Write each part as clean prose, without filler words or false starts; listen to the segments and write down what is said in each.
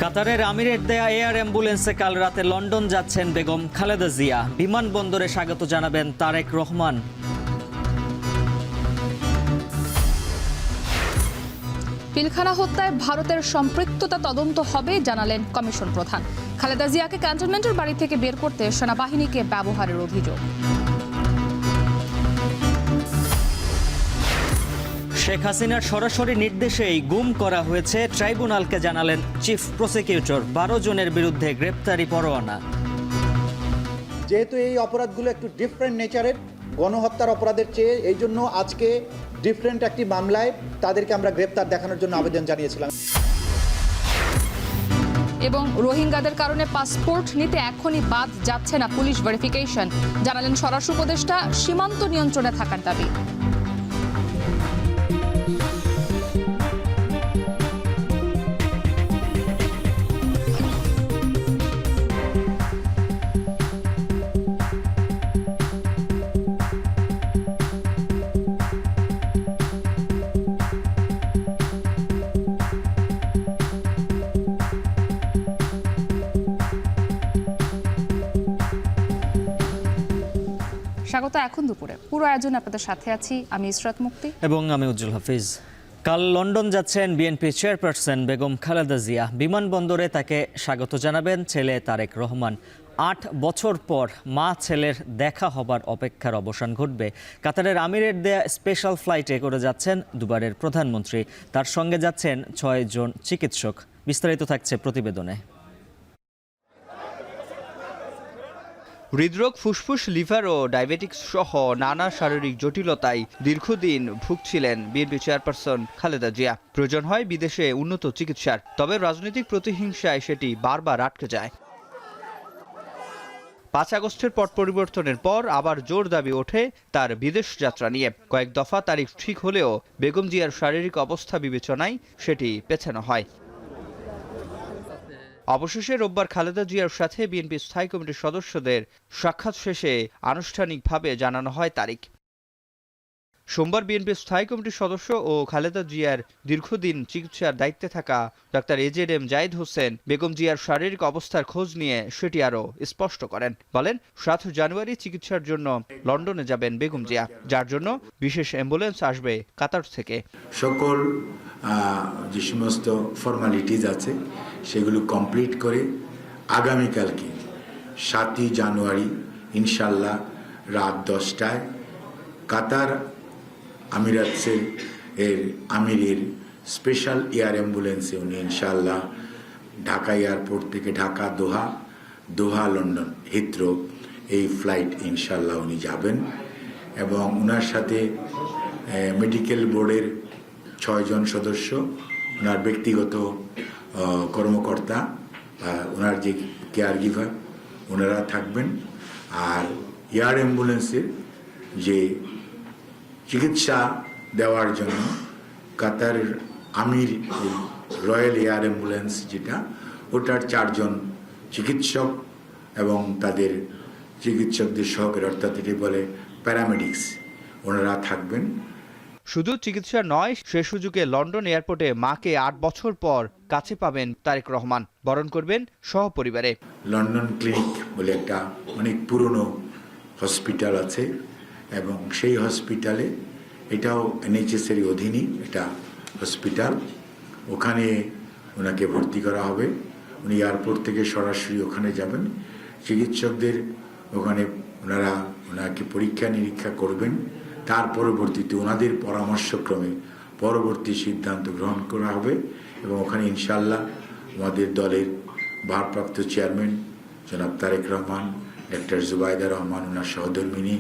কাতারের আমিরের দেয়া এয়ার অ্যাম্বুলেন্সে কাল রাতে লন্ডন যাচ্ছেন বেগম খালেদা জিয়া। বিমানবন্দরে স্বাগত জানাবেন তারেক রহমান। পিলখানা হত্যায় ভারতের সম্পৃক্ততা তদন্ত হবে জানালেন কমিশন প্রধান। খালেদা জিয়াকে ক্যান্টনমেন্টের বাড়ি থেকে বের করতে সেনাবাহিনীকে ব্যবহারের অভিযোগ। শেখ হাসিনার সরাসরি নির্দেশেই গুম করা হয়েছে ট্রাইব্যুনালকে জানালেন চিফ প্রসিকিউটর। 12 জনের বিরুদ্ধে গ্রেপ্তারি পরোয়ানা। যেহেতু এই অপরাধগুলো একটু ডিফারেন্ট নেচারের, গণহত্যার অপরাধের চেয়ে, এই জন্য আজকে ডিফারেন্ট একটি মামলায় তাদেরকে আমরা গ্রেপ্তার দেখানোর জন্য আবেদন জানিয়েছিলাম। এবং রোহিঙ্গাদের কারণে পাসপোর্ট নিতে এখনই বাদ যাচ্ছে না পুলিশ ভেরিফিকেশন, জানালেন স্বরাষ্ট্র উপদেষ্টা। সীমান্ত নিয়ন্ত্রণে থাকার দাবি। স্বাগত এখন দুপুরে। পুরো আয়োজন আপনাদের সাথে আছি আমি ইসরাত মুক্তি এবং আমি উজ্জ্বল হাফিজ। কাল লন্ডন যাচ্ছেন বিএনপি চেয়ারপারসন বেগম খালেদা জিয়া। বিমানবন্দরে তাকে স্বাগত জানাবেন ছেলে তারেক রহমান। 8 বছর পর মা ছেলের দেখা হবার অপেক্ষার অবসান ঘটবে। কাতারের আমিরের দেয়া স্পেশাল ফ্লাইটে করে যাচ্ছেন দুবারের প্রধানমন্ত্রী। তার সঙ্গে যাচ্ছেন 6 জন চিকিৎসক। বিস্তারিত থাকছে প্রতিবেদনে। হৃদরোগ, ফুসফুস, লিভার ও ডায়াবেটিক্স সহ নানা শারীরিক জটিলতায় দীর্ঘদিন ভুগছিলেন বিএনপি চেয়ারপারসন খালেদা জিয়া। প্রয়োজন হয় বিদেশে উন্নত চিকিৎসার, তবে রাজনৈতিক প্রতিহিংসায় সেটি বারবার আটকে যায়। 5 আগস্টের পট পরিবর্তনের পর আবার জোর দাবি ওঠে তার বিদেশ যাত্রা নিয়ে। কয়েক দফা তারিখ ঠিক হলেও বেগম জিয়ার শারীরিক অবস্থা বিবেচনায় সেটি পেছানো হয়। অবশেষে রোববার খালেদা জিয়ার সাথে বিএনপি স্থায়ী কমিটির সদস্যদের সাক্ষাৎ শেষে আনুষ্ঠানিকভাবে জানানো হয় তারিখ। সোমবার বিএনপি স্থায়ী কমিটির সদস্য ও খালেদা জিয়ার দীর্ঘদিন চিকিৎসার দায়িত্বে থাকা ডাক্তার এজেড জায়েদ হোসেন বেগম জিয়ার শারীরিক অবস্থার খোঁজ নিয়ে সেটি আরও স্পষ্ট করেন। বলেন, 7 জানুয়ারি চিকিৎসার জন্য লন্ডনে যাবেন বেগম জিয়া, যার জন্য বিশেষ অ্যাম্বুলেন্স আসবে কাতার থেকে। সকল যে সমস্ত ফর্মালিটিজ আছে সেগুলো কমপ্লিট করে আগামীকালকে 7 জানুয়ারি ইনশাল্লাহ রাত 10টায় কাতার আমিরাতের আমিরের স্পেশাল এয়ার অ্যাম্বুলেন্সে উনি ইনশাল্লাহ ঢাকা এয়ারপোর্ট থেকে ঢাকা, দোহা, লন্ডন, হিথ্রো এই ফ্লাইট ইনশাল্লাহ উনি যাবেন। এবং ওনার সাথে মেডিকেল বোর্ডের 6 জন সদস্য, ওনার ব্যক্তিগত কর্মকর্তা, ওনার যে কেয়ার গিভার, ওনারা থাকবেন। আর এয়ার অ্যাম্বুলেন্সের যে চিকিৎসা দেওয়ার জন্য কাতারের আমির রয়্যাল এয়ার অ্যাম্বুলেন্স যেটা, ওটার 4 জন চিকিৎসক এবং তাদের চিকিৎসকদের সহকারী, অর্থাৎ এটি বলে প্যারামেডিক্স, ওনারা থাকবেন। শুধু চিকিৎসা নয়, সে সুযোগে লন্ডন এয়ারপোর্টে মাকে 8 বছর পর কাছে পাবেন তারেক রহমান। বরণ করবেন সহপরিবারে। লন্ডন ক্লিনিক বলে একটা অনেক পুরনো হসপিটাল আছে এবং সেই হসপিটালে, এটাও NHS-এর অধীনই এটা হসপিটাল, ওখানে ওনাকে ভর্তি করা হবে। উনি এয়ারপোর্ট থেকে সরাসরি ওখানে যাবেন। চিকিৎসকদের ওখানে ওনাকে পরীক্ষা নিরীক্ষা করবেন। তার পরবর্তীতে ওনাদের পরামর্শক্রমে পরবর্তী সিদ্ধান্ত গ্রহণ করা হবে। এবং ওখানে ইনশাল্লাহ আমাদের দলের ভারপ্রাপ্ত চেয়ারম্যান জনাব তারেক রহমান, ডাক্তার জুবাইদা রহমান, ওনার সহধর্মিনী,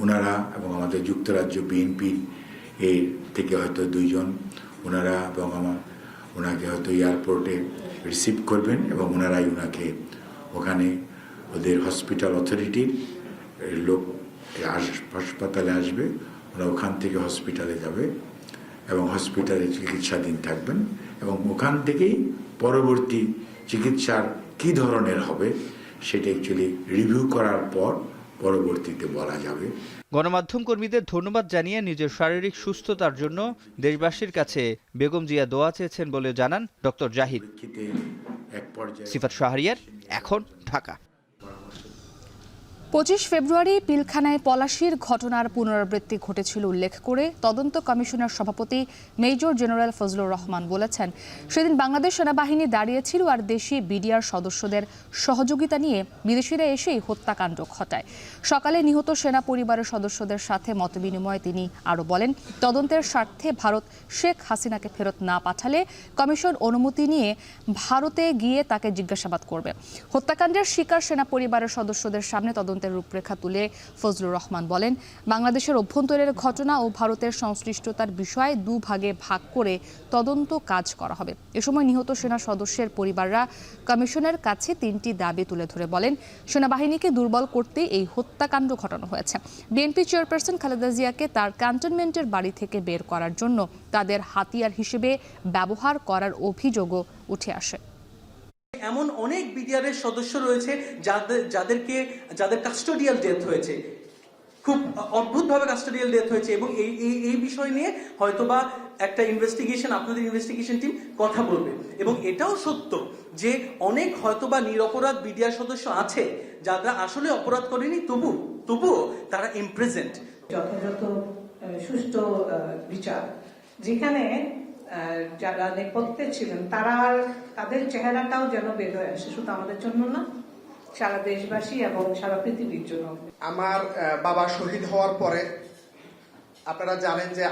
ওনারা এবং আমাদের যুক্তরাজ্য বিএনপি এর থেকে হয়তো 2 জন ওনারা এবং ওনাকে হয়তো এয়ারপোর্টে রিসিভ করবেন এবং ওনারাই ওনাকে ওখানে ওদের হসপিটাল অথরিটির লোক হাসপাতালে আসবে, ওরা ওখান থেকে হসপিটালে যাবে এবং হসপিটালে চিকিৎসাধীন থাকবেন। এবং ওখান থেকেই পরবর্তী চিকিৎসার কী ধরনের হবে সেটা অ্যাকচুয়ালি রিভিউ করার পর পরবর্তীতে বলা যাবে। গণমাধ্যম কর্মীদের ধন্যবাদ জানিয়ে নিজের শারীরিক সুস্থতার জন্য দেশবাসীর কাছে বেগম জিয়া দোয়া চেয়েছেন বলে জানান ডক্টর জাহিদ। এক পর্যায়ে সিফাত শাহরিয়ার, এখন, ঢাকা। 25 ফেব্রুয়ারি পিলখানায় পলাশির ঘটনার পুনরাবৃত্তি ঘটেছিল উল্লেখ করে তদন্ত কমিশনের সভাপতি মেজর জেনারেল ফজলুর রহমান বলেছেন, সেদিন বাংলাদেশ সেনাবাহিনী দাঁড়িয়েছিল আর দেশি বিডিআর সদস্যদের সহযোগিতা নিয়ে বিদেশিরা এসেই হত্যাকাণ্ড ঘটায়। সকালে নিহত সেনা পরিবারের সদস্যদের সাথে মতবিনিময়ে তিনি আরও বলেন, তদন্তের স্বার্থে ভারত শেখ হাসিনাকে ফেরত না পাঠালে কমিশন অনুমতি নিয়ে ভারতে গিয়ে তাকে জিজ্ঞাসাবাদ করবে। হত্যাকাণ্ডের শিকার সেনা পরিবারের সদস্যদের সামনে তদন্তের রূপরেখা তুলে ফজলুর রহমান বলেন, বাংলাদেশের অভ্যন্তরের ঘটনা ও ভারতের সংশ্লিষ্টতার বিষয় দুভাগে ভাগ করে তদন্ত কাজ করা হবে। এ সময় নিহত সেনা সদস্যের পরিবাররা কমিশনের কাছে 3টি দাবি তুলে ধরে বলেন, সেনাবাহিনীকে দুর্বল করতে এই হত্যাকাণ্ড ঘটানো হয়েছে। বিএনপি চেয়ারপারসন খালেদা জিয়াকে তার ক্যান্টনমেন্টের বাড়ি থেকে বের করার জন্য তাদের হাতিয়ার হিসেবে ব্যবহার করার অভিযোগও উঠে আসে। এমন অনেক বিডিআরের সদস্য রয়েছে যাদের কাস্টোডিয়াল ডেথ হয়েছে, খুব অদ্ভুতভাবে কাস্টোডিয়াল ডেথ হয়েছে, এবং এই বিষয় নিয়ে হয়তোবা একটা ইনভেস্টিগেশন, আপনাদের ইনভেস্টিগেশন টিম কথা বলবে। এবং এটাও সত্য যে অনেক হয়তোবা নিরপরাধ বিডিআর সদস্য আছে যারা আসলে অপরাধ করেনি, তবুও তারা ইমপ্রেজেন্ট। যথাযথ সুষ্ঠু বিচার, যেখানে যারা নেপথ্যে ছিলেন তাদের চেহারাটাও যেন বের হয়ে আসে, শুধু আমাদের জন্য না, সারা দেশবাসী এবং সারা পৃথিবীর জন্য। আমার বাবা শহীদ হওয়ার পরে আপনারা জানেন যে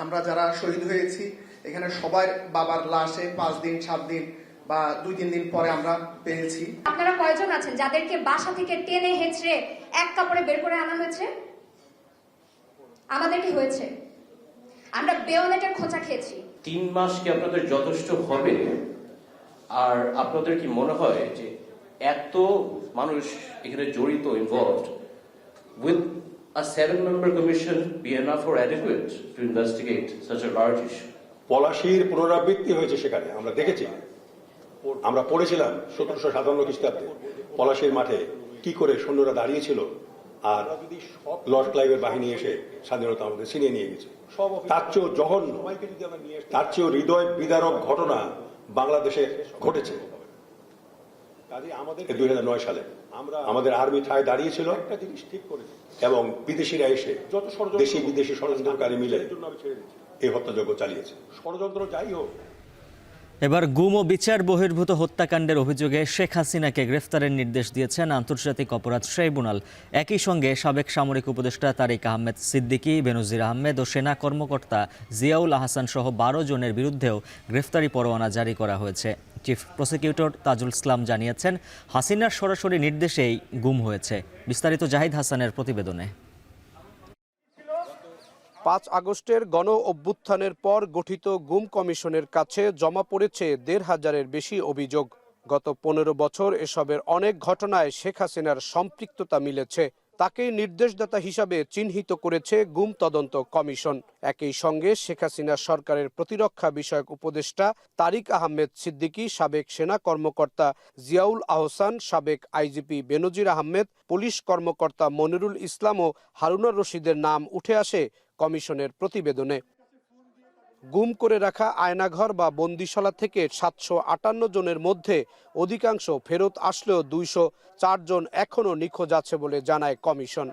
আমরা যারা শহীদ হয়েছি এখানে সবার বাবার লাশে 5 দিন 7 দিন বা 2-3 দিন পরে আমরা পেয়েছি। আপনারা কয়জন আছেন যাদেরকে বাসা থেকে টেনে হেঁচড়ে এক কাপড়ে বের করে আনা হয়েছে? আমাদের কি হয়েছে? আমরা বেয়োনেটের খোঁচা খেয়েছি। 3 মাস কি আপনাদের যথেষ্ট হবে? আর আপনাদের কি মনে হয় যে এত মানুষ এখানে জড়িত, involved, with a 7-member commission be enough or adequate to investigate such a large issue? পলাশির পুনরাবৃত্তি হয়েছে, সেখানে আমরা দেখেছি, আমরা পড়েছিলাম 1757 খ্রিস্টাব্দে পলাশির মাঠে কি করে সৈন্যরা দাঁড়িয়েছিল আর লর্ড ক্লাইভের বাহিনী এসে স্বাধীনতা আমাদের ছিনিয়ে নিয়ে গেছে। তার চেয়েও জঘন্য, তার চেয়েও হৃদয় বিদারক ঘটনা বাংলাদেশে ঘটেছে 2009 সালে। আমাদের আর্মি ঠায় দাঁড়িয়েছিল এবং বিদেশিরা এসে দেশি বিদেশি ষড়যন্ত্রকারী মিলে এই হত্যাযজ্ঞ চালিয়েছে। ষড়যন্ত্র যাই হোক, এবার গুম ও বিচার বহির্ভূত হত্যাকাণ্ডের অভিযোগে শেখ হাসিনাকে গ্রেফতারের নির্দেশ দিয়েছেন আন্তর্জাতিক অপরাধ ট্রাইব্যুনাল। একই সঙ্গে সাবেক সামরিক উপদেষ্টা তারিক আহমেদ সিদ্দিকী, বেনজির আহমেদ ও সেনা কর্মকর্তা জিয়াউল আহসান সহ 12 জনের বিরুদ্ধেও গ্রেফতারি পরোয়ানা জারি করা হয়েছে। চিফ প্রসিকিউটর তাজুল ইসলাম জানিয়েছেন, হাসিনার সরাসরি নির্দেশেই গুম হয়েছে। বিস্তারিত জাহিদ হাসানের প্রতিবেদনে। 5 আগস্টের গণ অভ্যুত্থানের পর গঠিত গুম কমিশনের কাছে জমা পড়েছে 1,500-এর বেশি অভিযোগ। গত 15 বছর এসবের অনেক ঘটনায় শেখ হাসিনার সম্পৃক্ততা মিলেছে। তাকে নির্দেশদাতা হিসাবে চিহ্নিত করেছে গুম তদন্ত কমিশন। একই সঙ্গে শেখ হাসিনা সরকারের প্রতিরক্ষা বিষয়ক উপদেষ্টা তারিক আহমেদ সিদ্দিকী, সাবেক সেনা কর্মকর্তা জিয়াউল আহসান, সাবেক আইজিপি বেনজির আহমেদ, পুলিশ কর্মকর্তা মনিরুল ইসলাম ও হারুনার রশিদের নাম উঠে আসে কমিশনের প্রতিবেদনে। গুম করে রাখা আয়নাঘর বা বন্দিশালা থেকে 758 জনের মধ্যে অধিকাংশ ফেরত আসলেও 204 জন এখনও নিখোঁজ আছে বলে জানায় কমিশন।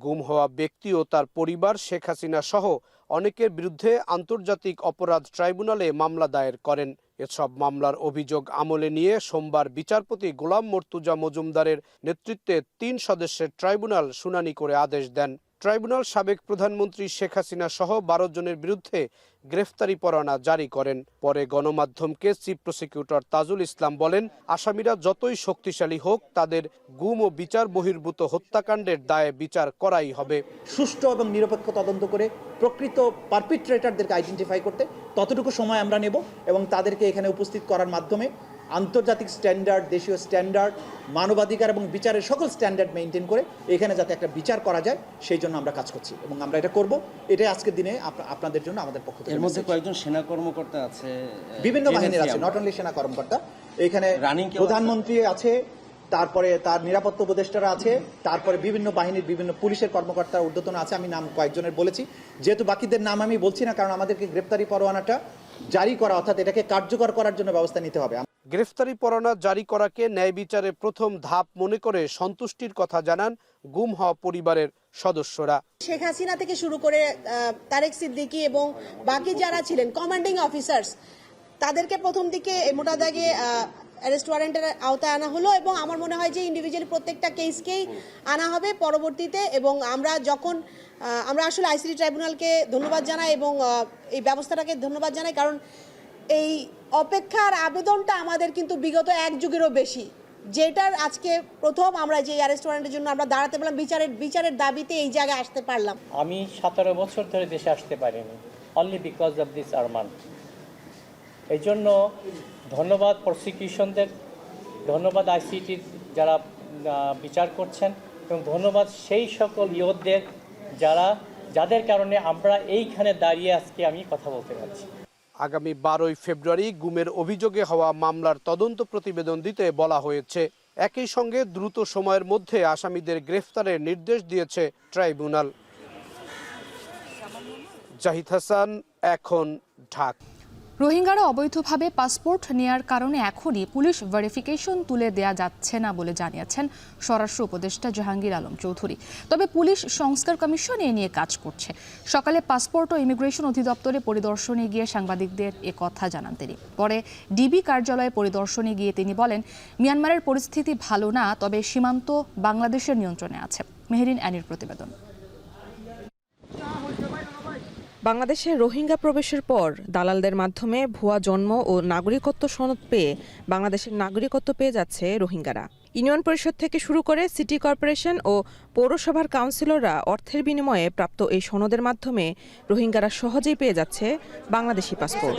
গুম হওয়া ব্যক্তি ও তার পরিবার শেখ হাসিনা সহ অনেকের বিরুদ্ধে আন্তর্জাতিক অপরাধ ট্রাইব্যুনালে মামলা দায়ের করেন। এসব মামলার অভিযোগ আমলে নিয়ে সোমবার বিচারপতি গোলাম মর্তুজা মজুমদারের নেতৃত্বে 3 সদস্যের ট্রাইব্যুনাল শুনানি করে আদেশ দেন। ট্রাইব্যুনাল সাবেক প্রধানমন্ত্রী শেখ হাসিনা সহ 12 জনের বিরুদ্ধে গ্রেফতারি পরোয়ানা জারি করেন। পরে গণমাধ্যমকে চিফ প্রসিকিউটর তাজুল ইসলাম বলেন, আসামিরা যতই শক্তিশালী হোক তাদের গুম ও বিচার বহির্ভূত হত্যাকাণ্ডের দায়ে বিচার করাই হবে। সুষ্ঠু এবং নিরপেক্ষ তদন্ত করে প্রকৃত পারপিট্রেটরদেরকে আইডেন্টিফাই করতে ততটুকু সময় আমরা নেব এবং তাদেরকে এখানে উপস্থিত করার মাধ্যমে আন্তর্জাতিক স্ট্যান্ডার্ড, দেশীয় স্ট্যান্ডার্ড, মানবাধিকার এবং বিচারের সকল স্ট্যান্ডার্ড মেনটেন করে এখানে যাতে একটা বিচার করা যায় সেই জন্য আমরা কাজ করছি এবং আমরা এটা করব। এটাই আজকের দিনে আপনাদের জন্য আমাদের পক্ষ থেকে। এর মধ্যে কয়েকজন সেনা কর্মকর্তা আছে, বিভিন্ন বাহিনীর আছে, নট অনলি সেনা কর্মকর্তা, এখানে প্রধানমন্ত্রী আছে, তারপরে তার নিরাপত্তা উপদেষ্টারা আছে, তারপরে বিভিন্ন বাহিনীর বিভিন্ন পুলিশের কর্মকর্তা ঊর্ধ্বতন আছে। আমি নাম কয়েকজনের বলেছি, যেহেতু বাকিদের নাম আমি বলছি না, কারণ আমাদেরকে গ্রেপ্তারি পরোয়ানাটা জারি করা অর্থাৎ এটাকে কার্যকর করার জন্য ব্যবস্থা নিতে হবে। গ্রেফতারি পরোয়ানা জারি করাকে ন্যায় বিচারে প্রথম ধাপ মনে করে সন্তুষ্টির কথা জানান গুম হওয়া পরিবারের সদস্যরা। শেখ হাসিনা থেকে শুরু করে তারেক সিদ্দিকী এবং বাকি যারা ছিলেন কমান্ডিং অফিসার্স, তাদেরকে প্রথম দিকে মোটা দাগে অ্যারেস্ট ওয়ারেন্টের আওতায় আনা হলো এবং আমার মনে হয় যে ইন্ডিভিজুয়ালি প্রত্যেকটা কেসকেই আনা হবে পরবর্তীতে। এবং আমরা আসলে আইসিটি ট্রাইব্যুনালকে ধন্যবাদ জানাই এবং এই ব্যবস্থাটাকে ধন্যবাদ জানাই, কারণ এই অপেক্ষার আবেদনটা আমাদের কিন্তু বিগত 1 যুগেরও বেশি, যেটার আজকে প্রথম আমরা যে অ্যারেস্ট ওয়ারেন্টের জন্য আমরা দাঁড়াতে পারলাম, বিচারের দাবিতে এই জায়গায় আসতে পারলাম। আমি 17 বছর ধরে দেশে আসতে পারিনি, only because of this Arman. এই জন্য ধন্যবাদ প্রসিকিউশনদের, ধন্যবাদ আইসিটির যারা বিচার করছেন, এবং ধন্যবাদ সেই সকল ইয়োধদের যাদের কারণে আমরা এইখানে দাঁড়িয়ে আজকে আমি কথা বলতে পারছি। আগামী 12ই ফেব্রুয়ারি গুমের অভিযোগে হওয়া মামলার তদন্ত প্রতিবেদন দিতে বলা হয়েছে। একই সঙ্গে দ্রুত সময়ের মধ্যে আসামিদের গ্রেফতারের নির্দেশ দিয়েছে ট্রাইব্যুনাল। জাহিদ হাসান, এখন ঢাকা। রোহিঙ্গারা অবৈধভাবে পাসপোর্ট নেয়ার কারণে এখনই পুলিশ ভেরিফিকেশন তুলে দেয়া যাচ্ছে না বলে জানিয়েছেন স্বরাষ্ট্র উপদেষ্টা জাহাঙ্গীর আলম চৌধুরী। তবে পুলিশ সংস্কার কমিশন এ নিয়ে কাজ করছে। সকালে পাসপোর্ট ও ইমিগ্রেশন অধিদপ্তরে পরিদর্শনে গিয়ে সাংবাদিকদের কথা জানান তিনি। পরে ডিবি কার্যালয়ে পরিদর্শনে গিয়ে তিনি বলেন, মিয়ানমারের পরিস্থিতি ভালো না, তবে সীমান্ত বাংলাদেশের নিয়ন্ত্রণে আছে। মেহেরিন অ্যানির প্রতিবেদন। বাংলাদেশে রোহিঙ্গা প্রবেশের পর দালালদের মাধ্যমে ভুয়া জন্ম ও নাগরিকত্ব সনদ পেয়ে বাংলাদেশের নাগরিকত্ব পেয়ে যাচ্ছে রোহিঙ্গারা। ইউনিয়ন পরিষদ থেকে শুরু করে সিটি কর্পোরেশন ও পৌরসভার কাউন্সিলররা অর্থের বিনিময়ে প্রাপ্ত এই সনদের মাধ্যমে রোহিঙ্গারা সহজেই পেয়ে যাচ্ছে বাংলাদেশি পাসপোর্ট।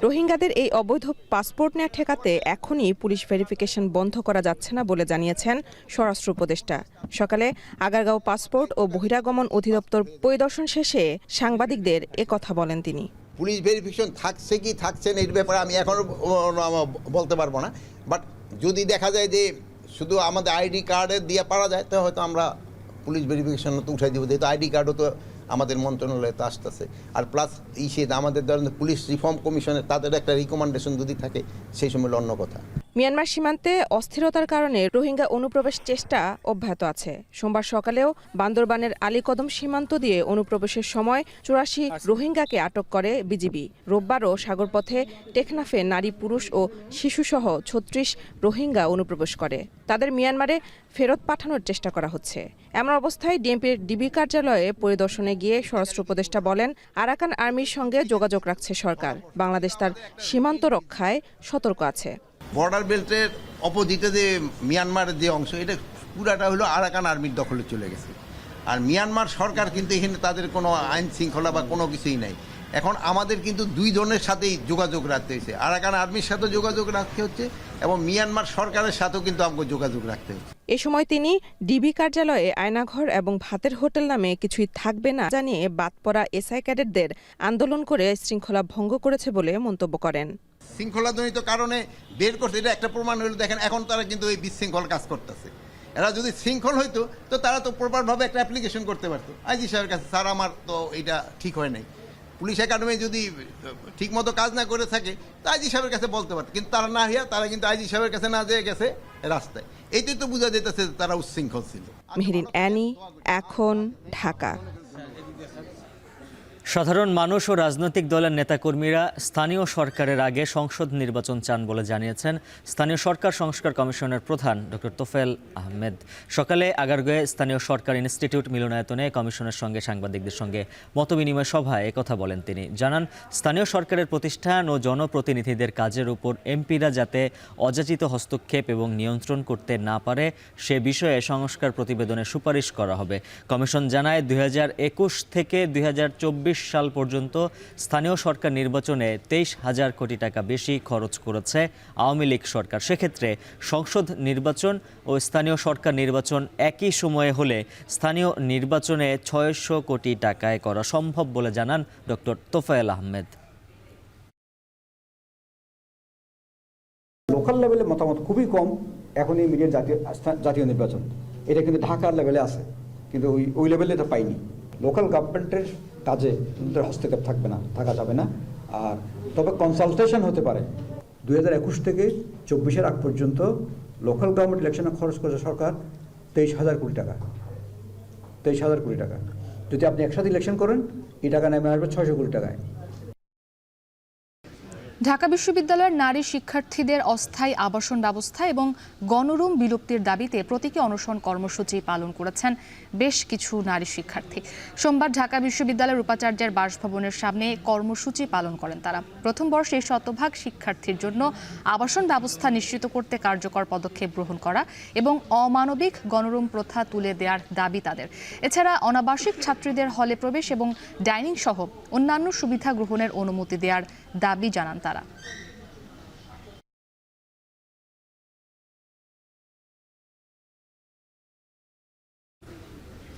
রোহিঙ্গাদের এই অবৈধ পাসপোর্ট নেওয়া ঠেকাতে এখনই পুলিশ ভেরিফিকেশন বন্ধ করা যাচ্ছে না বলে জানিয়েছেন স্বরাষ্ট্র উপদেষ্টা। সকালে আগারগাঁও পাসপোর্ট ও বহিরাগমন অধিদপ্তর পরিদর্শন শেষে সাংবাদিকদের কথা বলেন তিনি। পুলিশ ভেরিফিকেশন থাকছে কি থাকছে না এর ব্যাপারে আমি এখনও বলতে পারবো না, বাট যদি দেখা যায় যে শুধু আমাদের আইডি কার্ডে দিয়ে পারা যায়, তো হয়তো আমরা পুলিশ ভেরিফিকেশন তো উঠাই দিব, যেহেতু আইডি কার্ডও তো আমাদের মন্ত্রণালয়ে তো আসতেছে। আর প্লাস আমাদের ধরেন পুলিশ রিফর্ম কমিশনের তাদের একটা রিকমেন্ডেশন যদি থাকে, সেই সময় অন্য কথা। মিয়ানমার সীমান্তে অস্থিরতার কারণে রোহিঙ্গা অনুপ্রবেশ চেষ্টা অব্যাহত আছে। সোমবার সকালেও বান্দরবানের আলীকদম সীমান্ত দিয়ে অনুপ্রবেশের সময় 84 রোহিঙ্গাকে আটক করে বিজিবি। রোববারও সাগরপথে টেকনাফে নারী, পুরুষ ও শিশুসহ 36 রোহিঙ্গা অনুপ্রবেশ করে। তাদের মিয়ানমারে ফেরত পাঠানোর চেষ্টা করা হচ্ছে। এমন অবস্থায় ডিএমপির ডিবি কার্যালয়ে পরিদর্শনে গিয়ে স্বরাষ্ট্র উপদেষ্টা বলেন, আরাকান আর্মির সঙ্গে যোগাযোগ রাখছে সরকার। বাংলাদেশ তার সীমান্ত রক্ষায় সতর্ক আছে। বর্ডার বেল্টের অপোজিটে যে মিয়ানমারের যে অংশ, এটা পুরাটা হলো আরাকান আর্মির দখলে চলে গেছে। আর মিয়ানমার সরকার কিন্তু এখানে তাদের কোনো আইন শৃঙ্খলা বা কোনো কিছুই নাই। এখন আমাদের কিন্তু দুই জনের সাথেই যোগাযোগ রাখতে হয়েছে, আরাকান আর্মির সাথে যোগাযোগ রাখতে হচ্ছে এবং মিয়ানমার সরকারের সাথেও কিন্তু আমাকে যোগাযোগ রাখতে হচ্ছে। এ সময় তিনি ডিবি কার্যালয়ে আয়নাঘর এবং ভাতের হোটেল নামে কিছুই থাকবে না জানিয়ে বাদ পড়া এসআই ক্যাডেটদের আন্দোলন করে শৃঙ্খলা ভঙ্গ করেছে বলে মন্তব্য করেন। শৃঙ্খলাজনিত কারণে বের করছে, এটা একটা প্রমাণ হলো। দেখেন এখন তারা কিন্তু এই বিশৃঙ্খল কাজ করতেছে। এরা যদি শৃঙ্খল হইতো তো তারা তো প্রপারভাবে একটা অ্যাপ্লিকেশন করতে পারতো আইজি সাহেবের কাছে, স্যার আমার তো এটা ঠিক হয় নাই। পুলিশ একাডেমি যদি ঠিকমতো কাজ না করে থাকে তো আইজি সাহেবের কাছে বলতে পারতো, কিন্তু তারা না হইয়া তারা কিন্তু আইজি সাহেবের কাছে না যেয়ে গেছে রাস্তায়। এইটাই তো বোঝা যেতেছে তারা উচ্ছৃঙ্খল ছিল। মেহেরিন অ্যানি, এখন, ঢাকা। সাধারণ মানুষ ও রাজনৈতিক দলের নেতাকর্মীরা স্থানীয় সরকারের আগে সংসদ নির্বাচন চান বলে জানিয়েছেন স্থানীয় সরকার সংস্কার কমিশনের প্রধান ডক্টর তোফায়েল আহমেদ। সকালে আগারগাঁওয়ে স্থানীয় সরকার ইনস্টিটিউট মিলনায়তনে কমিশনের সঙ্গে সাংবাদিকদের সঙ্গে মতবিনিময় সভায় একথা বলেন তিনি। জানান, স্থানীয় সরকারের প্রতিষ্ঠান ও জনপ্রতিনিধিদের কাজের উপর এমপিরা যাতে অযাচিত হস্তক্ষেপ এবং নিয়ন্ত্রণ করতে না পারে সে বিষয়ে সংস্কার প্রতিবেদনে সুপারিশ করা হবে। কমিশন জানায় 2021 থেকে 2024 সাল পর্যন্ত স্থানীয় সরকার নির্বাচনে 23,000 কোটি টাকা বেশি খরচ করেছে আওয়ামী লীগ সরকার। সেক্ষেত্রে সংসদ নির্বাচন ও স্থানীয় সরকার নির্বাচন একই সময়ে হলে স্থানীয় নির্বাচনে 600 কোটি টাকায় করা সম্ভব বলে জানান ডক্টর তোফায়েল আহমেদ। লোকাল লেভেলে মতামত খুবই কম। এখন এই মিডিয়ার জাতীয় নির্বাচন এটা কিন্তু ঢাকার লেভেলে আছে, কিন্তু ওই লেভেলে এটা পাইনি। লোকাল গভর্নমেন্টের কাজে হস্তক্ষেপ থাকবে না, থাকা যাবে না। আর তবে কনসালটেশন হতে পারে। 2021 থেকে 24-এর আগ পর্যন্ত লোকাল গভর্নমেন্ট ইলেকশনে খরচ করেছে সরকার 23,000 কোটি টাকা। 23,000 কোটি টাকা যদি আপনি একসাথে ইলেকশন করেন, এই টাকা নেমে আসবে 600 কোটি টাকায়। ঢাকা বিশ্ববিদ্যালয়ের নারী শিক্ষার্থীদের অস্থায়ী আবাসন ব্যবস্থা এবং গণরুম বিলুপ্তির দাবিতে প্রতীকী অনশন কর্মসূচি পালন করেছেন বেশ কিছু নারী শিক্ষার্থী। সোমবার ঢাকা বিশ্ববিদ্যালয়ের উপাচার্যের বাসভবনের সামনে কর্মসূচি পালন করেন তারা। প্রথম বর্ষে শতভাগ শিক্ষার্থীর জন্য আবাসন ব্যবস্থা নিশ্চিত করতে কার্যকর পদক্ষেপ গ্রহণ করা এবং অমানবিক গণরুম প্রথা তুলে দেওয়ার দাবি তাদের। এছাড়া অনাবাসিক ছাত্রীদের হলে প্রবেশ এবং ডাইনিং সহ অন্যান্য সুবিধা গ্রহণের অনুমতি দেওয়ার দাবি জানান তারা।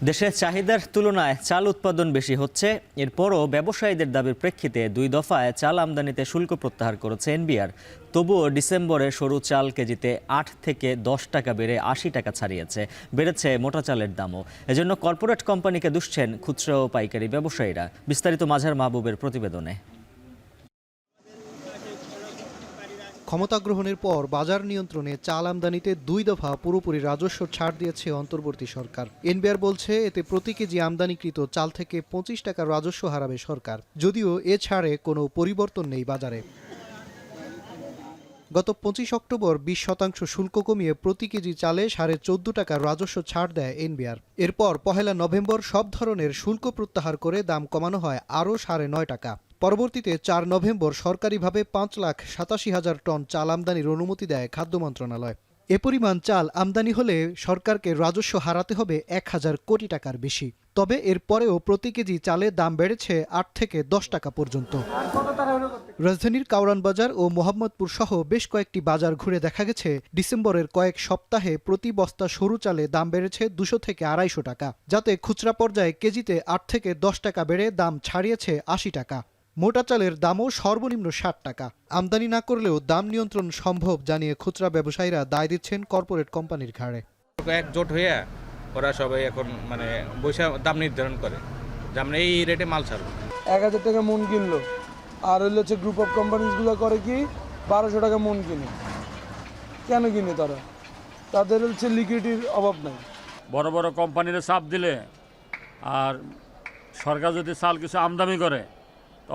দেশে চাহিদার তুলনায় চাল উৎপাদন বেশি হচ্ছে, এরপরও ব্যবসায়ীদের দাবির প্রেক্ষিতে 2 দফায় চাল আমদানিতে শুল্ক প্রত্যাহার করেছে এনবিআর। তবুও ডিসেম্বরে সরু চাল কেজিতে 8 থেকে 10 টাকা বেড়ে 80 টাকা ছাড়িয়েছে। বেড়েছে মোটা চালের দামও। এজন্য কর্পোরেট কোম্পানিকে দুষছেন খুচরা ও পাইকারি ব্যবসায়ীরা। বিস্তারিত মাঝার মাহবুবের প্রতিবেদনে। ক্ষমতা গ্রহণের পর বাজার নিয়ন্ত্রণে চাল আমদানিতে 2 দফা পুরোপুরি রাজস্ব ছাড় দিয়েছে অন্তর্বর্তী সরকার। এনবিআর বলছে এতে প্রতি কেজি আমদানিকৃত চাল থেকে 25 টাকা রাজস্ব হারাবে সরকার, যদিও এ ছাড়ে কোনো পরিবর্তন নেই বাজারে। গত 25 অক্টোবর 20% শুল্ক কমিয়ে প্রতি কেজি চালে 14.5 টাকা রাজস্ব ছাড় দেয় এনবিআর। এরপর 1 নভেম্বর সব ধরনের শুল্ক প্রত্যাহার করে দাম কমানো হয় আরও 9.5 টাকা। পরবর্তীতে 4 নভেম্বর সরকারিভাবে 5,87,000 টন চাল আমদানির অনুমতি দেয় খাদ্য মন্ত্রণালয়। এ পরিমাণ চাল আমদানি হলে সরকারকে রাজস্ব হারাতে হবে 1,000 কোটি টাকার বেশি। তবে এরপরেও প্রতি কেজি চালের দাম বেড়েছে 8 থেকে 10 টাকা পর্যন্ত। রাজধানীর কাউরান বাজার ও মোহাম্মদপুর সহ বেশ কয়েকটি বাজার ঘুরে দেখা গেছে ডিসেম্বরের কয়েক সপ্তাহে প্রতি বস্তা সরু চালে দাম বেড়েছে 200 থেকে 250 টাকা, যাতে খুচরা পর্যায়ে কেজিতে 8 থেকে 10 টাকা বেড়ে দাম ছাড়িয়েছে 80 টাকা। মোটা চালের দামও সর্বনিম্ন 60 টাকা। আমদানি না করলেও দাম নিয়ন্ত্রণ সম্ভব জানিয়ে খুচরা ব্যবসায়ীরা দায় দিচ্ছেন কর্পোরেট কোম্পানির ঘাড়ে। একজোট হয়ে ওরা সবাই এখন বৈশা দাম নির্ধারণ করে যে আমরা এই রেটে মাল ছাড়বো। 1000 টাকা মন কিনলো, আর হচ্ছে গ্রুপ অফ কোম্পানিজগুলো করে কি 1200 টাকা মন কিনে। কেন কিনে তারা? তাদের হচ্ছে লিকুইডিটির অভাব নাই। বড় বড় কোম্পানিরা চাপ দিলে আর সরকার যদি চাল কিছু আমদানি করে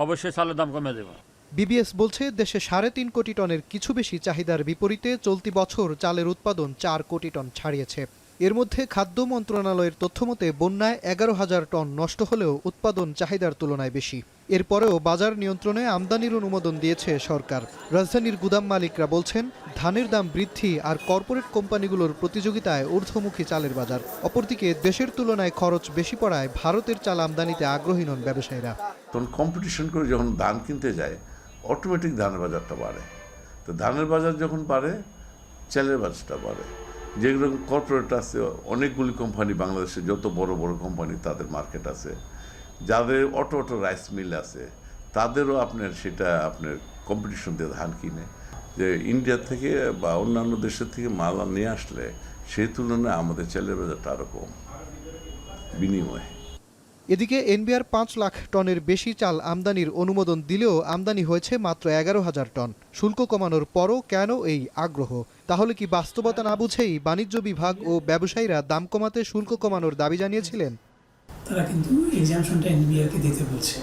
অবশ্যই চালের দাম কমে দেবে। বিবিএস বলছে দেশে 3.5 কোটি টনের কিছু বেশি চাহিদার বিপরীতে চলতি বছর চালের উৎপাদন 4 কোটি টন ছাড়িয়েছে। এর মধ্যে খাদ্য মন্ত্রণালয়ের তথ্যমতে বন্যায় 11,000 টন নষ্ট হলেও উৎপাদন চাহিদার তুলনায় বেশি। এরপরেও বাজার নিয়ন্ত্রণে আমদানির অনুমোদন দিয়েছে সরকার। রাজধানীর গুদাম মালিকরা বলছেন ধানের দাম বৃদ্ধি আর কর্পোরেট কোম্পানিগুলোর প্রতিযোগিতায় ঊর্ধ্বমুখী চালের বাজার। অপরদিকে দেশের তুলনায় খরচ বেশি পড়ায় ভারতের চাল আমদানিতে আগ্রহী নন ব্যবসায়ীরা। তখন কম্পিটিশন করে যখন ধান কিনতে যায় অটোমেটিক ধানের বাজারটা বাড়ে। তো ধানের বাজার যখন বাড়ে চালের বাজারটা বাড়ে। যেগুলো কর্পোরেট আছে অনেকগুলি কোম্পানি, বাংলাদেশে যত বড় বড় কোম্পানি তাদের মার্কেট আছে, যাদের অটো রাইস মিল আছে তাদেরও আপনার কম্পিটিশন দিয়ে ধান কিনে, যে ইন্ডিয়া থেকে বা অন্যান্য দেশের থেকে মাল নিয়ে আসলে সেই তুলনায় আমাদের চালের বাজারটা আরও কম বিনিময়ে। এদিকে এনবিআর 5 লাখ টনের বেশি চাল আমদানির অনুমোদন দিলেও আমদানি হয়েছে মাত্র 11,000 টন। শুল্ক কমানোর পরও কেন এই আগ্রহ? তাহলে কি বাস্তবতা না বুঝেই বাণিজ্য বিভাগ ও ব্যবসায়ীরা দাম কমাতে শুল্ক কমানোর দাবি জানিয়েছিলেন? তারা কিন্তু এক্সামশনটা এনবিআরকে দিতে বলছে।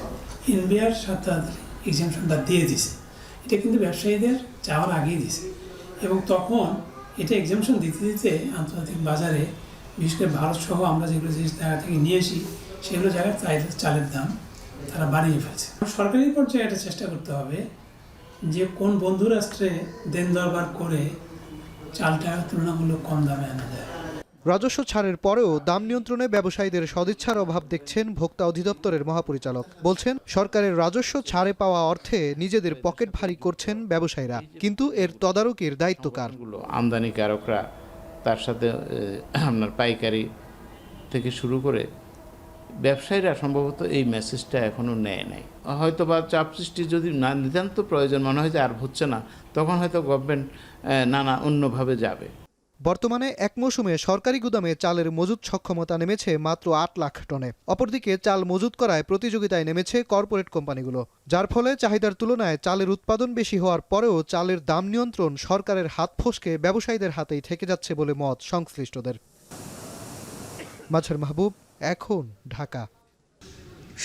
এনবিআর এক্সামশনটা দিয়ে দিছে, এটা কিন্তু ব্যবসায়ীদের চাওয়ার আগেই দিছে, এবং তখন এটা এক্সামশন দিতে দিতে আন্তর্জাতিক বাজারে বিশেষ করে ভারত সহ আমরা যেগুলো জায়গা থেকে নিয়ে আসি সেগুলো জায়গায় চালের দাম তারা বাড়িয়ে ফেলছে। সরকারি পর্যায়ে এটা চেষ্টা করতে হবে যে কোন বন্ধু রাষ্ট্রে দেন দরবার করে চালটা তুলনামূলক কম দামে আনা যায়। রাজস্ব ছাড়ের পরেও দাম নিয়ন্ত্রণে ব্যবসায়ীদের সদিচ্ছার অভাব দেখছেন ভোক্তা অধিদপ্তরের মহাপরিচালক। বলছেন সরকারের রাজস্ব ছাড়ে পাওয়া অর্থে নিজেদের পকেট ভারী করছেন ব্যবসায়ীরা, কিন্তু এর তদারকির দায়িত্ব কার? আমদানিকারকরা, তার সাথে আপনার পাইকারি থেকে শুরু করে ব্যবসায়ীরা সম্ভবত এই মেসেজটা এখনো নেয় নাই। হয়তো বা চাপ সৃষ্টি যদি না নিতান্ত প্রয়োজন মনে হয় যে আর হচ্ছে না, তখন হয়তো গভর্নমেন্ট নানা অন্যভাবে যাবে। বর্তমানে এক মৌসুমে সরকারি গুদামে চালের মজুত সক্ষমতা নেমেছে মাত্র ৮ লাখ টনে। অপরদিকে চাল মজুত করায় প্রতিযোগিতায় নেমেছে কর্পোরেট কোম্পানিগুলো, যার ফলে চাহিদার তুলনায় চালের উৎপাদন বেশি হওয়ার পরেও চালের দাম নিয়ন্ত্রণ সরকারের হাত ফসকে ব্যবসায়ীদের হাতেই থেকে যাচ্ছে বলে মত সংশ্লিষ্টদের। মাজহার মাহবুব, এখন ঢাকা।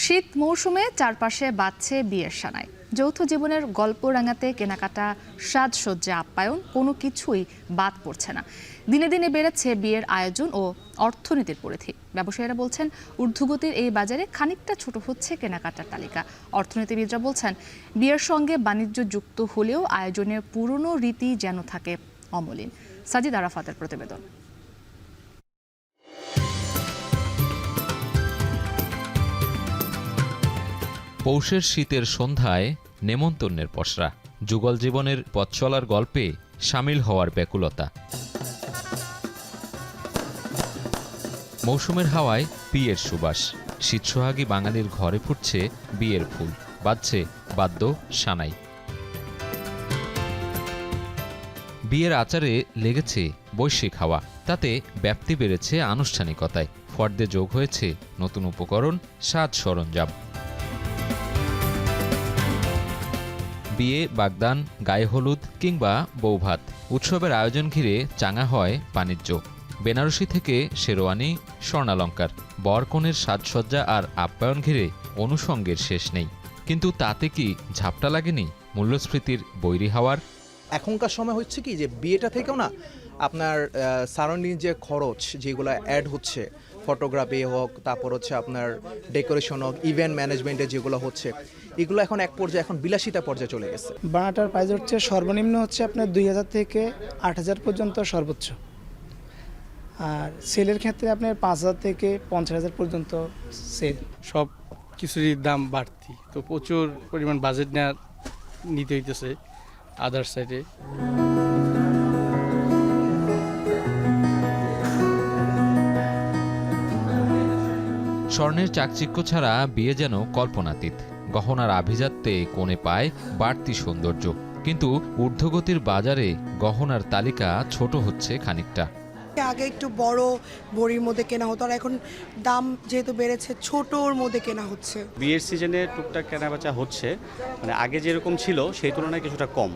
শীত মৌসুমে চারপাশে বাজছে বিয়ের সানাই। যৌথ জীবনের গল্প রাঙাতে কেনাকাটা, সাজসজ্জা, আপ্যায়ন কোনো কিছুই বাদ পড়ছে না। দিনে দিনে বেড়েছে বিয়ের আয়োজন ও অর্থনীতির পরিধি। ব্যবসায়ীরা বলছেন ঊর্ধ্বগতির এই বাজারে খানিকটা ছোট হচ্ছে কেনাকাটার তালিকা। অর্থনীতিবিদরা বলছেন বিয়ের সঙ্গে বাণিজ্য যুক্ত হলেও আয়োজনের পুরনো রীতি যেন থাকে অমলিন। সাজিদ আরাফাতের প্রতিবেদন। পৌষের শীতের সন্ধ্যায় নেমন্তন্নের পসরা, যুগল জীবনের পথ চলার গল্পে সামিল হওয়ার ব্যাকুলতা। মৌসুমের হাওয়ায় বিয়ের সুবাস, শীতসোহাগী বাঙালির ঘরে ফুটছে বিয়ের ফুল, বাজছে বাদ্য সানাই। বিয়ের আচারে লেগেছে বৈশ্বিক হাওয়া, তাতে ব্যাপ্তি বেড়েছে আনুষ্ঠানিকতায়। ফর্দে যোগ হয়েছে নতুন উপকরণ, সাজ সরঞ্জাম। বিয়ে, বাগদান, গায়ে হলুদ কিংবা বৌভাত, উৎসবের আয়োজন ঘিরে চাঙা হয় বাণিজ্য। বেনারসি থেকে শেরওয়ানি, স্বর্ণালঙ্কার, বরকনের সাজসজ্জা আর আপ্যায়ন ঘিরে অনুষঙ্গের শেষ নেই। কিন্তু তাতে কি ঝাপটা লাগেনি মূল্যস্ফীতির বৈরী হাওয়ার? এখনকার সময় হচ্ছে কি যে বিয়েটা থেকেও না আপনার সারাউন্ডিং যে খরচ যেগুলো অ্যাড হচ্ছে, ফটোগ্রাফি হোক, তারপর হচ্ছে আপনার ডেকোরেশন হোক, ইভেন্ট ম্যানেজমেন্টে যেগুলো হচ্ছে, এগুলো এখন এক পর্যায়ে এখন বিলাসিতা পর্যায়ে চলে গেছে। বানাটার প্রাইস হচ্ছে সর্বনিম্ন হচ্ছে আপনার 2000 থেকে 8000 পর্যন্ত সর্বোচ্চ, আর সেলের ক্ষেত্রে আপনার 5000 থেকে 50000 পর্যন্ত সেল। সব কিছুরই দাম বাড়তি, তো প্রচুর পরিমাণ বাজেট নিতে হইতেছে আদার সাইডে। স্বর্ণের চাকচিক্য ছাড়া বিয়ে যেন কল্পনাতীত। গহনার আভিজাত্যে কোণে পায় বাড়তি সৌন্দর্য, কিন্তু ঊর্ধ্বগতির বাজারে গহনার তালিকা ছোট হচ্ছে খানিকটা। আগে একটু বড় বড়ির মধ্যে কেনা হতো, আর এখন দাম যেহেতু বেড়েছে ছোটর মধ্যে কেনা হচ্ছে। বিয়ের সিজনে টুকটাক কেনাবেচা হচ্ছে, মানে আগে যেরকম ছিল সেই তুলনায় কিছুটা কম।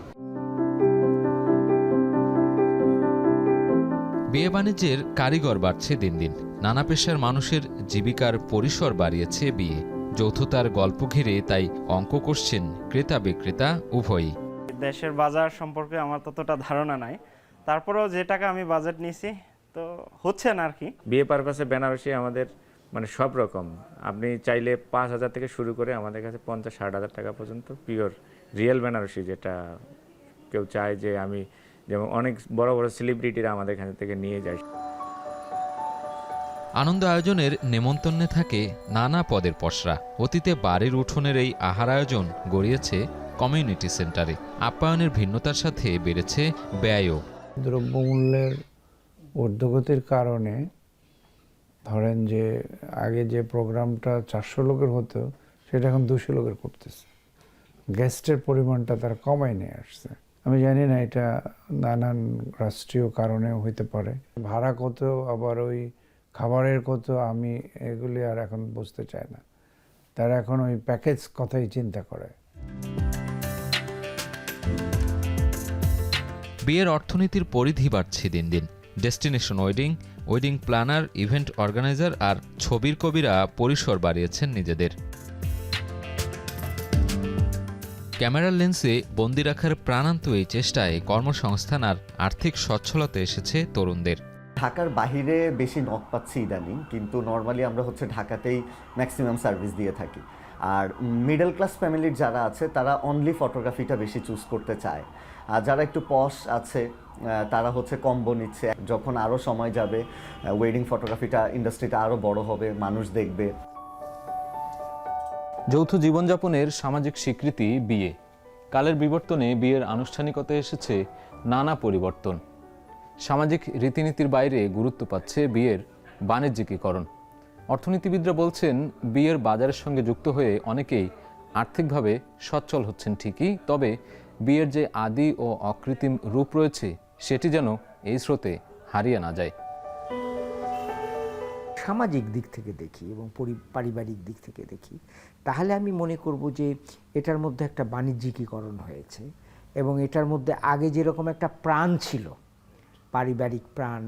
বিয়ে বাণিজ্যের কারিগর বাড়ছে দিন দিন। নানা পেশার মানুষের জীবিকার পরিসর বাড়িয়েছে বিয়ে। যৌথতার গল্প ঘিরে তাই অঙ্ক করছেন ক্রেতা বিক্রেতা উভয়ই। দেশের বাজার সম্পর্কে আমার ততটা ধারণা নাই, তারপরেও যে টাকা আমি বাজেট নিয়েছি তো হচ্ছে না আর কি। বিয়ে পারপাসে বেনারসি আমাদের মানে সব রকম, আপনি চাইলে 5000 থেকে শুরু করে আমাদের কাছে 50-60 হাজার টাকা পর্যন্ত পিওর রিয়েল বেনারসি, যেটা কেউ চায় যে আমি যেমন অনেক বড় বড় সেলিব্রিটিরা আমাদের এখান থেকে নিয়ে যায়। আনন্দ আয়োজনের নেমন্তন্নে থাকে নানা পদের পসরা। অতীতে বাড়ির উঠোনের এই আহার আয়োজন গড়িয়েছে কমিউনিটি সেন্টারে। আপ্যায়নের ভিন্নতার সাথে বেড়েছে ব্যয়ও। দ্রব্যমূল্যের ঊর্ধ্বগতির কারণে ধরেন যে আগে যে প্রোগ্রামটা 400 লোকের হতো সেটা এখন 200 লোকের করতেছে। গেস্টের পরিমাণটা তারা কমায় নিয়ে আসছে। আমি জানি না এটা নানান রাষ্ট্রীয় কারণেও হইতে পারে। ভাড়া কত, আবার ওই খাবারের কত, আমি এগুলি আর এখন বুঝতে চাই না। তারা এখন ওই প্যাকেজ কথাই চিন্তা করে। বিয়ের অর্থনীতির পরিধি বাড়ছে দিন দিন। Destination wedding, wedding planner, event organiser আর ছবির কবিরা পরিসর বাড়িয়েছেন নিজেদের। ক্যামেরার লেন্সে বন্দি রাখার প্রাণান্ত এই চেষ্টায় কর্মসংস্থান আর আর্থিক সচ্ছলতা এসেছে তরুণদের। ঢাকার বাহিরে বেশি নক পাচ্ছি ইদানিং, কিন্তু নর্মালি আমরা হচ্ছে ঢাকাতেই ম্যাক্সিমাম সার্ভিস দিয়ে থাকি। আর মিডল ক্লাস ফ্যামিলির যারা আছে তারা অনলি ফটোগ্রাফিটা বেশি চুজ করতে চায়, আর যারা একটু পশ আছে তারা হচ্ছে কম্বো নিচ্ছে। যখন আরও সময় যাবে ওয়েডিং ফটোগ্রাফিটা ইন্ডাস্ট্রিটা আরও বড় হবে, মানুষ দেখবে। যৌথ জীবনযাপনের সামাজিক স্বীকৃতি বিয়ে। কালের বিবর্তনে বিয়ের আনুষ্ঠানিকতায় এসেছে নানা পরিবর্তন। সামাজিক রীতিনীতির বাইরে গুরুত্ব পাচ্ছে বিয়ের বাণিজ্যিকীকরণ। অর্থনীতিবিদরা বলছেন বিয়ের বাজারের সঙ্গে যুক্ত হয়ে অনেকেই আর্থিকভাবে সচ্ছল হচ্ছেন ঠিকই, তবে বিয়ের যে আদি ও অকৃত্রিম রূপ রয়েছে সেটি যেন এই স্রোতে হারিয়ে না যায়। সামাজিক দিক থেকে দেখি এবং পারিবারিক দিক থেকে দেখি, তাহলে আমি মনে করব যে এটার মধ্যে একটা বাণিজ্যিকীকরণ হয়েছে এবং এটার মধ্যে আগে যেরকম একটা প্রাণ ছিল, পারিবারিক প্রাণ,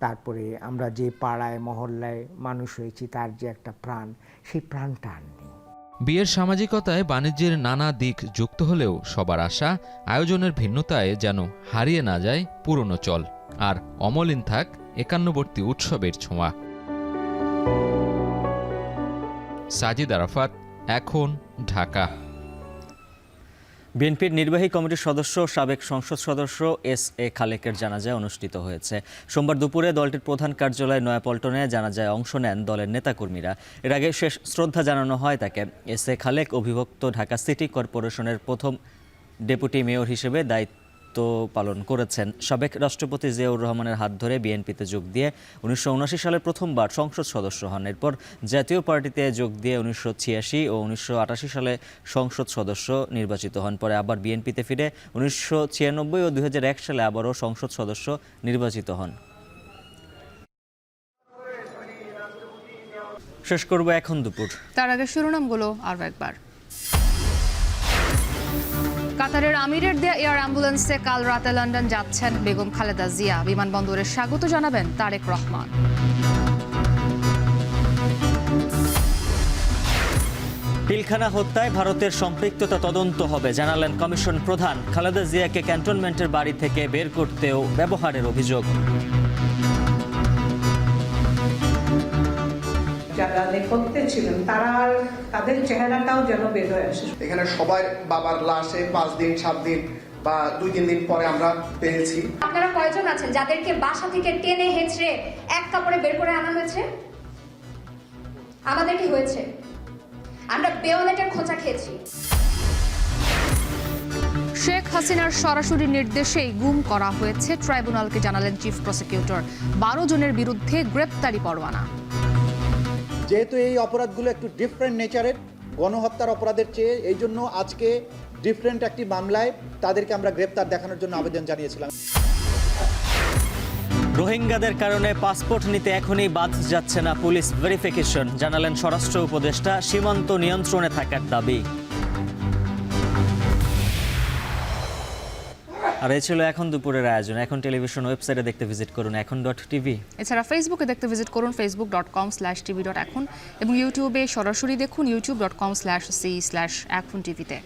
তারপরে আমরা যে পাড়ায় মহল্লায় মানুষ হয়েছি তার যে একটা প্রাণ, সেই প্রাণটা আর নেই। বিয়ের সামাজিকতায় বাণিজ্যের নানা দিক যুক্ত হলেও সবার আশা আয়োজনের ভিন্নতায় যেন হারিয়ে না যায় পুরনো চল, আর অমলিন থাক একান্নবর্তী উৎসবের ছোঁয়া। সাজিদ আরাফাত, এখন, ঢাকা। বিএনপির নির্বাহী কমিটির সদস্য সাবেক সংসদ সদস্য এস.এ. খালেকের জানাজায় অনুষ্ঠিত হয়েছে। সোমবার দুপুরে দলটির প্রধান কার্যালয় নয়াপল্টনে জানাজায় অংশ নেন দলের নেতাকর্মীরা। এর আগে শেষ শ্রদ্ধা জানানো হয় তাকে। এস.এ. খালেক অবিভক্ত ঢাকা সিটি কর্পোরেশনের প্রথম ডেপুটি মেয়র হিসেবে দায়িত্ব পালন করেছেন। সাবেক রাষ্ট্রপতি জিয়াউর রহমানের হাত ধরে বিএনপিতে যোগ দিয়ে 1979 সালে প্রথমবার সংসদ সদস্য হন। এরপর জাতীয় পার্টিতে যোগ দিয়ে 1986 ও 1988 সালে সংসদ সদস্য নির্বাচিত হন। পরে আবার বিএনপিতে ফিরে 1996 ও 2001 সালে আবারও সংসদ সদস্য নির্বাচিত হন। শেষ করব এখন দুপুর। তার আগে শিরোনামগুলো আরও একবার। কাতারের আমিরের দেয়া এয়ার অ্যাম্বুলেন্সে কাল রাতে লন্ডন যাচ্ছেন বেগম খালেদা জিয়া। বিমানবন্দরে স্বাগত জানাবেন তারেক রহমান। পিলখানা হত্যায় ভারতের সম্পৃক্ততা তদন্ত হবে, জানালেন কমিশন প্রধান। খালেদা জিয়াকে ক্যান্টনমেন্টের বাড়ি থেকে বের করতেও ব্যবহারের অভিযোগ। যারা নেপথ্যে ছিলেন তাদের চেহারাটাও যেন বের হয়ে আসে। এখানে সবাই বাবার লাশে 5 দিন 7 দিন বা 2-3 দিন পরে আমরা পেয়েছি। আপনারা কয়জন আছেন যাদেরকে বাসা থেকে টেনে হেঁচড়ে এক কাপড়ে বের করে আনা হয়েছে? আমাদের কি হয়েছে? আমরা বেওনেটের খোঁচা খেয়েছি। শেখ হাসিনার সরাসরি নির্দেশেই গুম করা হয়েছে ট্রাইব্যুনালকে, জানালেন চিফ প্রসিকিউটর। 12 জনের বিরুদ্ধে গ্রেপ্তারি পরোয়ানা। যেহেতু এই অপরাধগুলো একটু ডিফারেন্ট নেচারের, গণহত্যার অপরাধের চেয়ে, এই জন্য আজকে ডিফারেন্ট একটি মামলায় তাদেরকে আমরা গ্রেপ্তার দেখানোর জন্য আবেদন জানিয়েছিলাম। রোহিঙ্গাদের কারণে পাসপোর্ট নিতে এখনই বাদ যাচ্ছে না পুলিশ ভেরিফিকেশন, জানালেন স্বরাষ্ট্র উপদেষ্টা। সীমান্ত নিয়ন্ত্রণে থাকার দাবি। আর এই ছিল এখন দুপুরের আয়োজন। এখন টেলিভিশন ওয়েবসাইটে দেখতে ভিজিট করুন এখন.tv। এছাড়া ফেসবুকে দেখতে ভিজিট করুন facebook.com/tv.এখন এবং ইউটিউবে সরাসরি দেখুন youtube.com/c/echontv-তে।